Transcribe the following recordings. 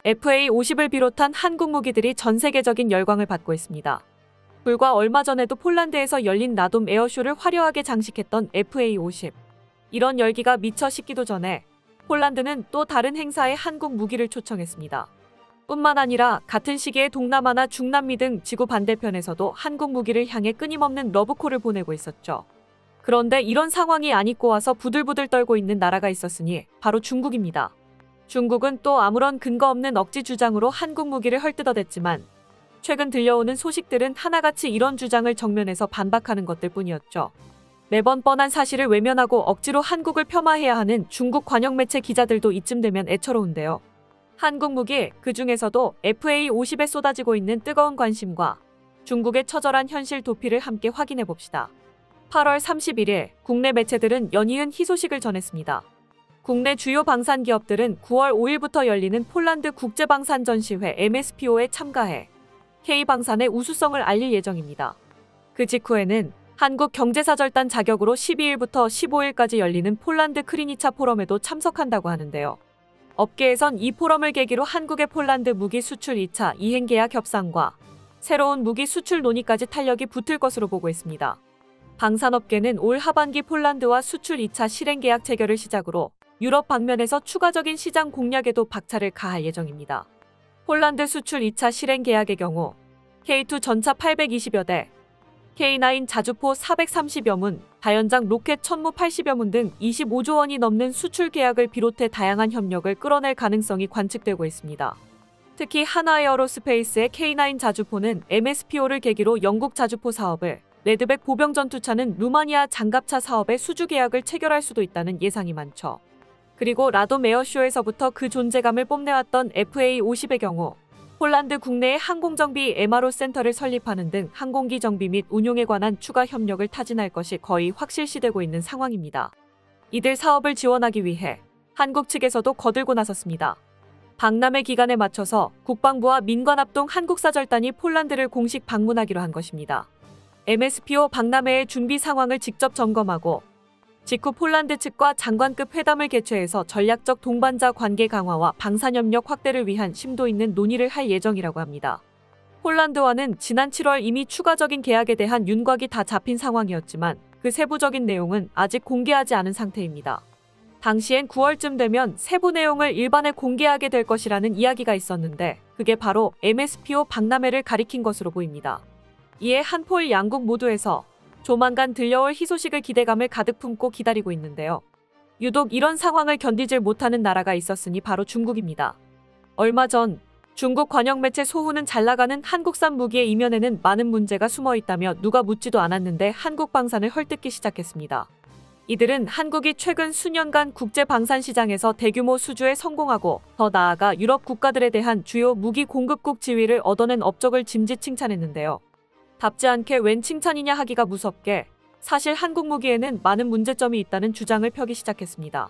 FA-50을 비롯한 한국 무기들이 전 세계적인 열광을 받고 있습니다. 불과 얼마 전에도 폴란드에서 열린 라돔 에어쇼를 화려하게 장식했던 FA-50. 이런 열기가 미처 식기도 전에 폴란드는 또 다른 행사에 한국 무기를 초청했습니다. 뿐만 아니라 같은 시기에 동남아나 중남미 등 지구 반대편에서도 한국 무기를 향해 끊임없는 러브콜을 보내고 있었죠. 그런데 이런 상황이 안 잊고 와서 부들부들 떨고 있는 나라가 있었으니 바로 중국입니다. 중국은 또 아무런 근거 없는 억지 주장으로 한국 무기를 헐뜯어댔지만 최근 들려오는 소식들은 하나같이 이런 주장을 정면에서 반박하는 것들 뿐이었죠. 매번 뻔한 사실을 외면하고 억지로 한국을 폄하해야 하는 중국 관영 매체 기자들도 이쯤 되면 애처로운데요. 한국 무기, 그 중에서도 FA-50에 쏟아지고 있는 뜨거운 관심과 중국의 처절한 현실 도피를 함께 확인해 봅시다. 8월 31일 국내 매체들은 연이은 희소식을 전했습니다. 국내 주요 방산 기업들은 9월 5일부터 열리는 폴란드 국제방산전시회 MSPO에 참가해 K방산의 우수성을 알릴 예정입니다. 그 직후에는 한국경제사절단 자격으로 12일부터 15일까지 열리는 폴란드 크리니차 포럼에도 참석한다고 하는데요. 업계에선 이 포럼을 계기로 한국의 폴란드 무기 수출 2차 이행계약 협상과 새로운 무기 수출 논의까지 탄력이 붙을 것으로 보고 있습니다. 방산업계는 올 하반기 폴란드와 수출 2차 실행계약 체결을 시작으로 유럽 방면에서 추가적인 시장 공략에도 박차를 가할 예정입니다. 폴란드 수출 2차 실행계약의 경우 K2 전차 820여 대, K9 자주포 430여 문, 다연장 로켓 천무 80여 문 등 25조 원이 넘는 수출 계약을 비롯해 다양한 협력을 끌어낼 가능성이 관측되고 있습니다. 특히 하나에어로스페이스의 K9 자주포는 MSPO를 계기로 영국 자주포 사업을, 레드백 보병 전투차는 루마니아 장갑차 사업의 수주 계약을 체결할 수도 있다는 예상이 많죠. 그리고 라돔 에어쇼에서부터 그 존재감을 뽐내왔던 FA-50의 경우 폴란드 국내에 항공정비 MRO 센터를 설립하는 등 항공기 정비 및 운용에 관한 추가 협력을 타진할 것이 거의 확실시되고 있는 상황입니다. 이들 사업을 지원하기 위해 한국 측에서도 거들고 나섰습니다. 박람회 기간에 맞춰서 국방부와 민관합동 한국사절단이 폴란드를 공식 방문하기로 한 것입니다. MSPO 박람회의 준비 상황을 직접 점검하고 직후 폴란드 측과 장관급 회담을 개최해서 전략적 동반자 관계 강화와 방산협력 확대를 위한 심도 있는 논의를 할 예정이라고 합니다. 폴란드와는 지난 7월 이미 추가적인 계약에 대한 윤곽이 다 잡힌 상황이었지만 그 세부적인 내용은 아직 공개하지 않은 상태입니다. 당시엔 9월쯤 되면 세부 내용을 일반에 공개하게 될 것이라는 이야기가 있었는데 그게 바로 MSPO 박람회를 가리킨 것으로 보입니다. 이에 한폴 양국 모두에서 조만간 들려올 희소식을 기대감을 가득 품고 기다리고 있는데요. 유독 이런 상황을 견디질 못하는 나라가 있었으니 바로 중국입니다. 얼마 전 중국 관영 매체 소후는 잘 나가는 한국산 무기의 이면에는 많은 문제가 숨어 있다며 누가 묻지도 않았는데 한국 방산을 헐뜯기 시작했습니다. 이들은 한국이 최근 수년간 국제 방산 시장에서 대규모 수주에 성공하고 더 나아가 유럽 국가들에 대한 주요 무기 공급국 지위를 얻어낸 업적을 짐짓 칭찬했는데요. 답지 않게 웬 칭찬이냐 하기가 무섭게 사실 한국 무기에는 많은 문제점이 있다는 주장을 펴기 시작했습니다.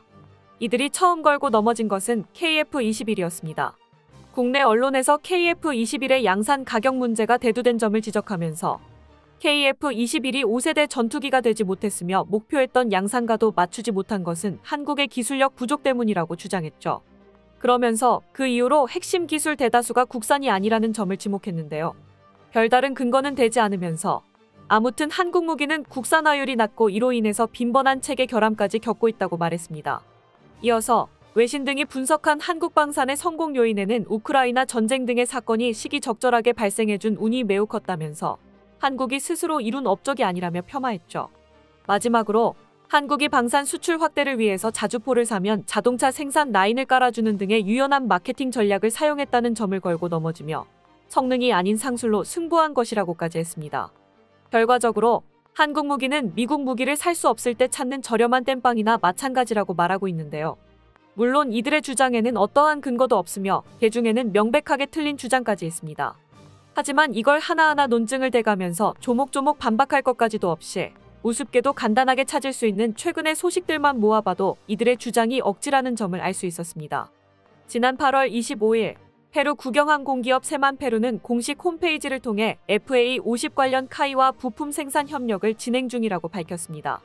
이들이 처음 걸고 넘어진 것은 KF-21이었습니다. 국내 언론에서 KF-21의 양산 가격 문제가 대두된 점을 지적하면서 KF-21이 5세대 전투기가 되지 못했으며 목표했던 양산과도 맞추지 못한 것은 한국의 기술력 부족 때문이라고 주장했죠. 그러면서 그 이후로 핵심 기술 대다수가 국산이 아니라는 점을 지목했는데요. 별다른 근거는 되지 않으면서 아무튼 한국 무기는 국산화율이 낮고 이로 인해서 빈번한 체계 결함까지 겪고 있다고 말했습니다. 이어서 외신 등이 분석한 한국 방산의 성공 요인에는 우크라이나 전쟁 등의 사건이 시기적절하게 발생해준 운이 매우 컸다면서 한국이 스스로 이룬 업적이 아니라며 폄하했죠. 마지막으로 한국이 방산 수출 확대를 위해서 자주포를 사면 자동차 생산 라인을 깔아주는 등의 유연한 마케팅 전략을 사용했다는 점을 걸고 넘어지며 성능이 아닌 상술로 승부한 것이라고까지 했습니다. 결과적으로 한국 무기는 미국 무기를 살 수 없을 때 찾는 저렴한 땜빵이나 마찬가지라고 말하고 있는데요. 물론 이들의 주장에는 어떠한 근거도 없으며 개중에는 명백하게 틀린 주장까지 있습니다. 하지만 이걸 하나하나 논증을 대가면서 조목조목 반박할 것까지도 없이 우습게도 간단하게 찾을 수 있는 최근의 소식들만 모아봐도 이들의 주장이 억지라는 점을 알 수 있었습니다. 지난 8월 25일 페루 국영항공기업 세만페루는 공식 홈페이지를 통해 FA-50 관련 카이와 부품 생산 협력을 진행 중이라고 밝혔습니다.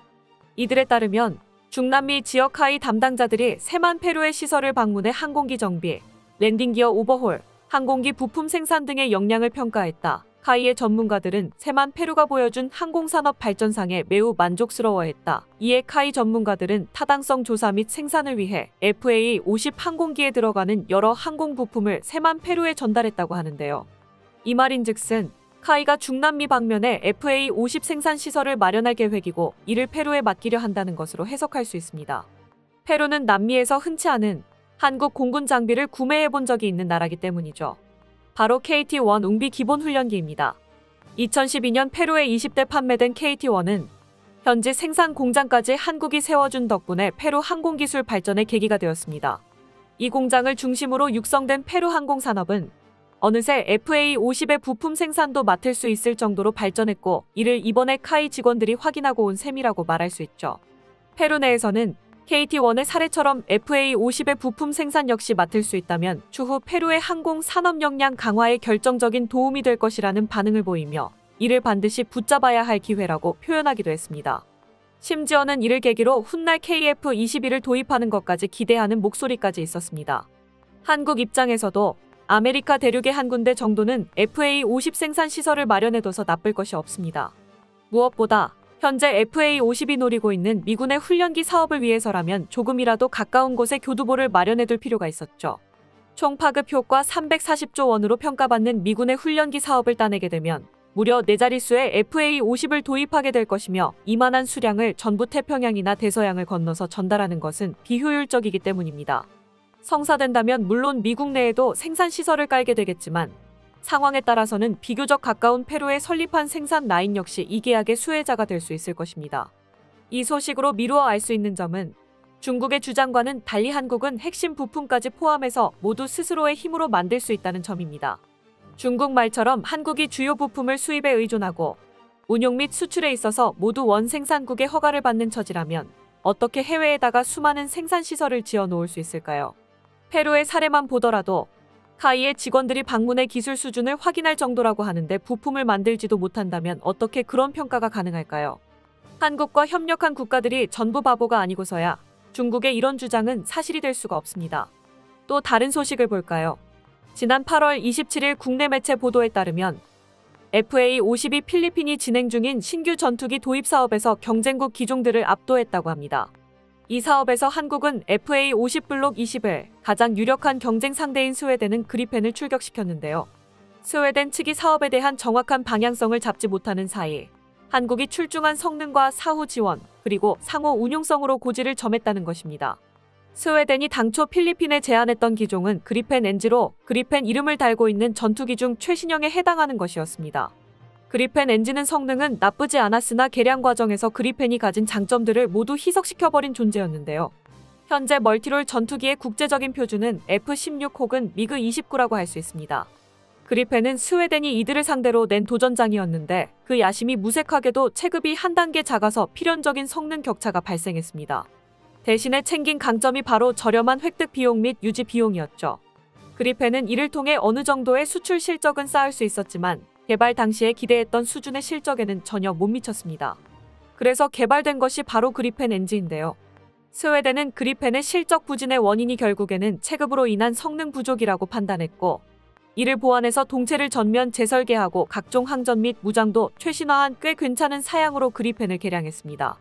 이들에 따르면 중남미 지역 카이 담당자들이 세만페루의 시설을 방문해 항공기 정비, 랜딩기어 오버홀, 항공기 부품 생산 등의 역량을 평가했다. 카이의 전문가들은 세만 페루가 보여준 항공산업 발전상에 매우 만족스러워했다. 이에 카이 전문가들은 타당성 조사 및 생산을 위해 FA-50 항공기에 들어가는 여러 항공 부품을 세만 페루에 전달했다고 하는데요. 이 말인즉슨 카이가 중남미 방면에 FA-50 생산 시설을 마련할 계획이고 이를 페루에 맡기려 한다는 것으로 해석할 수 있습니다. 페루는 남미에서 흔치 않은 한국 공군 장비를 구매해본 적이 있는 나라기 때문이죠. 바로 KT-1 웅비 기본훈련기입니다. 2012년 페루에 20대 판매된 KT-1은 현지 생산 공장까지 한국이 세워준 덕분에 페루 항공기술 발전의 계기가 되었습니다. 이 공장을 중심으로 육성된 페루 항공산업은 어느새 FA-50의 부품 생산도 맡을 수 있을 정도로 발전했고 이를 이번에 카이 직원들이 확인하고 온 셈이라고 말할 수 있죠. 페루 내에서는 KT-1의 사례처럼 FA-50의 부품 생산 역시 맡을 수 있다면 추후 페루의 항공 산업 역량 강화에 결정적인 도움이 될 것이라는 반응을 보이며 이를 반드시 붙잡아야 할 기회라고 표현하기도 했습니다. 심지어는 이를 계기로 훗날 KF-21을 도입하는 것까지 기대하는 목소리까지 있었습니다. 한국 입장에서도 아메리카 대륙의 한 군데 정도는 FA-50 생산 시설을 마련해둬서 나쁠 것이 없습니다. 무엇보다 현재 FA-50이 노리고 있는 미군의 훈련기 사업을 위해서라면 조금이라도 가까운 곳에 교두보를 마련해둘 필요가 있었죠. 총 파급 효과 340조 원으로 평가받는 미군의 훈련기 사업을 따내게 되면 무려 4자릿수의 FA-50을 도입하게 될 것이며 이만한 수량을 전부 태평양이나 대서양을 건너서 전달하는 것은 비효율적이기 때문입니다. 성사된다면 물론 미국 내에도 생산시설을 깔게 되겠지만 상황에 따라서는 비교적 가까운 페루에 설립한 생산 라인 역시 이 계약의 수혜자가 될 수 있을 것입니다. 이 소식으로 미루어 알 수 있는 점은 중국의 주장과는 달리 한국은 핵심 부품까지 포함해서 모두 스스로의 힘으로 만들 수 있다는 점입니다. 중국 말처럼 한국이 주요 부품을 수입에 의존하고 운용 및 수출에 있어서 모두 원생산국의 허가를 받는 처지라면 어떻게 해외에다가 수많은 생산시설을 지어 놓을 수 있을까요? 페루의 사례만 보더라도 카이의 직원들이 방문해 기술 수준을 확인할 정도라고 하는데 부품을 만들지도 못한다면 어떻게 그런 평가가 가능할까요? 한국과 협력한 국가들이 전부 바보가 아니고서야 중국의 이런 주장은 사실이 될 수가 없습니다. 또 다른 소식을 볼까요? 지난 8월 27일 국내 매체 보도에 따르면 FA-50이 필리핀이 진행 중인 신규 전투기 도입 사업에서 경쟁국 기종들을 압도했다고 합니다. 이 사업에서 한국은 FA-50 블록 20을 가장 유력한 경쟁 상대인 스웨덴은 그리펜을 출격시켰는데요. 스웨덴 측이 사업에 대한 정확한 방향성을 잡지 못하는 사이 한국이 출중한 성능과 사후 지원 그리고 상호 운용성으로 고지를 점했다는 것입니다. 스웨덴이 당초 필리핀에 제안했던 기종은 그리펜 NG로 그리펜 이름을 달고 있는 전투기 중 최신형에 해당하는 것이었습니다. 그리펜 엔진은 성능은 나쁘지 않았으나 개량 과정에서 그리펜이 가진 장점들을 모두 희석시켜버린 존재였는데요. 현재 멀티롤 전투기의 국제적인 표준은 F-16 혹은 미그-29라고 할 수 있습니다. 그리펜은 스웨덴이 이들을 상대로 낸 도전장이었는데 그 야심이 무색하게도 체급이 한 단계 작아서 필연적인 성능 격차가 발생했습니다. 대신에 챙긴 강점이 바로 저렴한 획득 비용 및 유지 비용이었죠. 그리펜은 이를 통해 어느 정도의 수출 실적은 쌓을 수 있었지만 개발 당시에 기대했던 수준의 실적에는 전혀 못 미쳤습니다. 그래서 개발된 것이 바로 그리펜 NG인데요. 스웨덴은 그리펜의 실적 부진의 원인이 결국에는 체급으로 인한 성능 부족이라고 판단했고 이를 보완해서 동체를 전면 재설계하고 각종 항전 및 무장도 최신화한 꽤 괜찮은 사양으로 그리펜을 개량했습니다.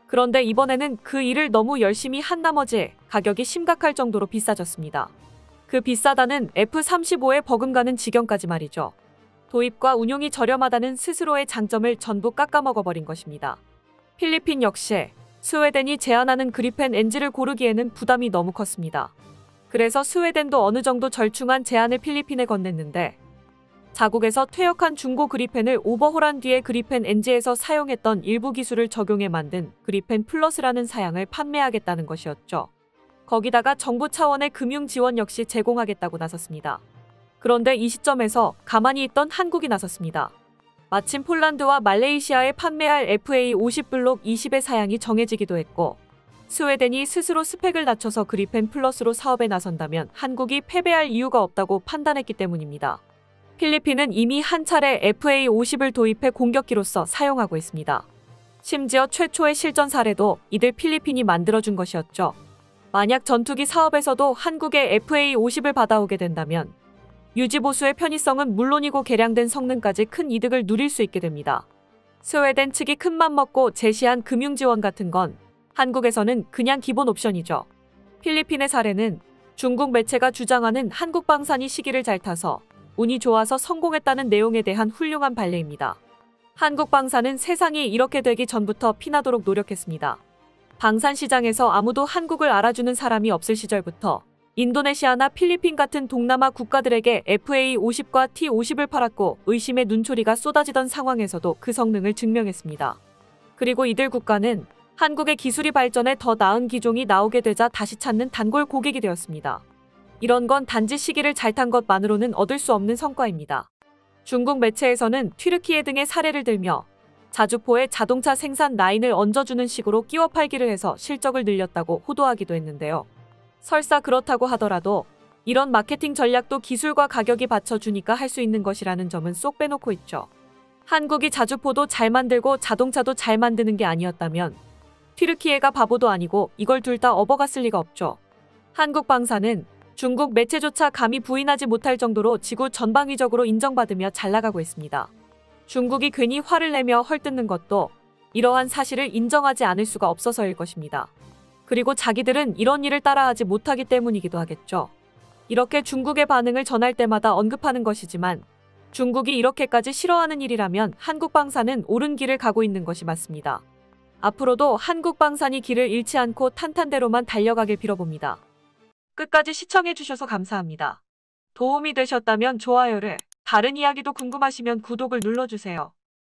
그런데 이번에는 그 일을 너무 열심히 한 나머지 가격이 심각할 정도로 비싸졌습니다. 그 비싸다는 F-35에 버금가는 지경까지 말이죠. 도입과 운용이 저렴하다는 스스로의 장점을 전부 깎아먹어버린 것입니다. 필리핀 역시 스웨덴이 제안하는 그리펜 NG를 고르기에는 부담이 너무 컸습니다. 그래서 스웨덴도 어느 정도 절충한 제안을 필리핀에 건넸는데 자국에서 퇴역한 중고 그리펜을 오버홀한 뒤에 그리펜 NG에서 사용했던 일부 기술을 적용해 만든 그리펜 플러스라는 사양을 판매하겠다는 것이었죠. 거기다가 정부 차원의 금융 지원 역시 제공하겠다고 나섰습니다. 그런데 이 시점에서 가만히 있던 한국이 나섰습니다. 마침 폴란드와 말레이시아에 판매할 FA-50 블록 20의 사양이 정해지기도 했고 스웨덴이 스스로 스펙을 낮춰서 그리펜 플러스로 사업에 나선다면 한국이 패배할 이유가 없다고 판단했기 때문입니다. 필리핀은 이미 한 차례 FA-50을 도입해 공격기로서 사용하고 있습니다. 심지어 최초의 실전 사례도 이들 필리핀이 만들어준 것이었죠. 만약 전투기 사업에서도 한국의 FA-50을 받아오게 된다면 유지보수의 편의성은 물론이고 개량된 성능까지 큰 이득을 누릴 수 있게 됩니다. 스웨덴 측이 큰맘 먹고 제시한 금융 지원 같은 건 한국에서는 그냥 기본 옵션이죠. 필리핀의 사례는 중국 매체가 주장하는 한국 방산이 시기를 잘 타서 운이 좋아서 성공했다는 내용에 대한 훌륭한 발례입니다. 한국 방산은 세상이 이렇게 되기 전부터 피나도록 노력했습니다. 방산 시장에서 아무도 한국을 알아주는 사람이 없을 시절부터 인도네시아나 필리핀 같은 동남아 국가들에게 FA-50과 T-50을 팔았고 의심의 눈초리가 쏟아지던 상황에서도 그 성능을 증명했습니다. 그리고 이들 국가는 한국의 기술이 발전해 더 나은 기종이 나오게 되자 다시 찾는 단골 고객이 되었습니다. 이런 건 단지 시기를 잘 탄 것만으로는 얻을 수 없는 성과입니다. 중국 매체에서는 튀르키예 등의 사례를 들며 자주포에 자동차 생산 라인을 얹어주는 식으로 끼워 팔기를 해서 실적을 늘렸다고 호도하기도 했는데요. 설사 그렇다고 하더라도 이런 마케팅 전략도 기술과 가격이 받쳐주니까 할 수 있는 것이라는 점은 쏙 빼놓고 있죠. 한국이 자주포도 잘 만들고 자동차도 잘 만드는 게 아니었다면 튀르키예가 바보도 아니고 이걸 둘 다 업어갔을 리가 없죠. 한국 방산은 중국 매체조차 감히 부인하지 못할 정도로 지구 전방위적으로 인정받으며 잘 나가고 있습니다. 중국이 괜히 화를 내며 헐뜯는 것도 이러한 사실을 인정하지 않을 수가 없어서일 것입니다. 그리고 자기들은 이런 일을 따라하지 못하기 때문이기도 하겠죠. 이렇게 중국의 반응을 전할 때마다 언급하는 것이지만 중국이 이렇게까지 싫어하는 일이라면 한국 방산은 옳은 길을 가고 있는 것이 맞습니다. 앞으로도 한국 방산이 길을 잃지 않고 탄탄대로만 달려가길 빌어봅니다. 끝까지 시청해주셔서 감사합니다. 도움이 되셨다면 좋아요를, 다른 이야기도 궁금하시면 구독을 눌러주세요.